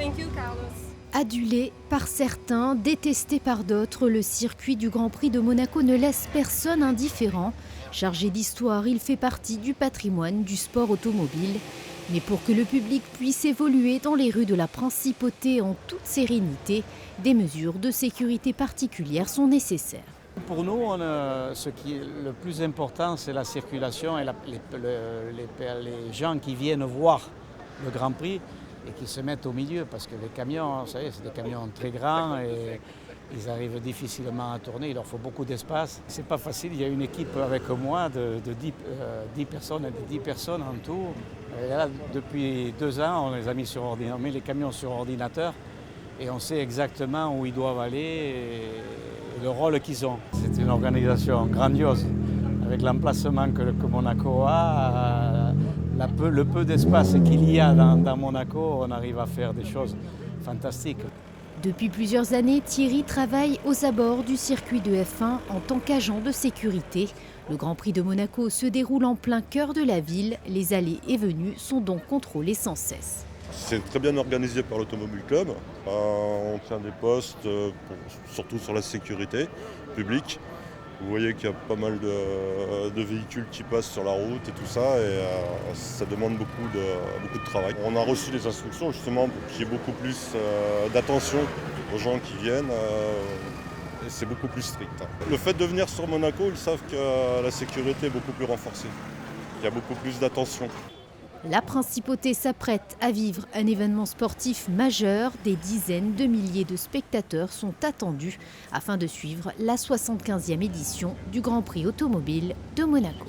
Thank you, Carlos. Adulé par certains, détesté par d'autres, le circuit du Grand Prix de Monaco ne laisse personne indifférent. Chargé d'histoire, il fait partie du patrimoine du sport automobile. Mais pour que le public puisse évoluer dans les rues de la Principauté en toute sérénité, des mesures de sécurité particulières sont nécessaires. Pour nous, ce qui est le plus important, c'est la circulation et les gens qui viennent voir le Grand Prix et qui se mettent au milieu, parce que les camions, vous savez, c'est des camions très grands et ils arrivent difficilement à tourner, il leur faut beaucoup d'espace. C'est pas facile, il y a une équipe avec moi de 10 personnes en tout. Et là, depuis 2 ans, on les a mis sur ordinateur, on met les camions sur ordinateur et on sait exactement où ils doivent aller et le rôle qu'ils ont. C'est une organisation grandiose, avec l'emplacement que Monaco a. Le peu d'espace qu'il y a dans Monaco, on arrive à faire des choses fantastiques. Depuis plusieurs années, Thierry travaille aux abords du circuit de F1 en tant qu'agent de sécurité. Le Grand Prix de Monaco se déroule en plein cœur de la ville. Les allées et venues sont donc contrôlées sans cesse. C'est très bien organisé par l'Automobile Club. On tient des postes, surtout sur la sécurité publique. Vous voyez qu'il y a pas mal de véhicules qui passent sur la route et tout ça, et ça demande beaucoup de travail. On a reçu des instructions justement pour qu'il y ait beaucoup plus d'attention aux gens qui viennent, et c'est beaucoup plus strict. Le fait de venir sur Monaco, ils savent que la sécurité est beaucoup plus renforcée. Il y a beaucoup plus d'attention. La Principauté s'apprête à vivre un événement sportif majeur. Des dizaines de milliers de spectateurs sont attendus afin de suivre la 75e édition du Grand Prix automobile de Monaco.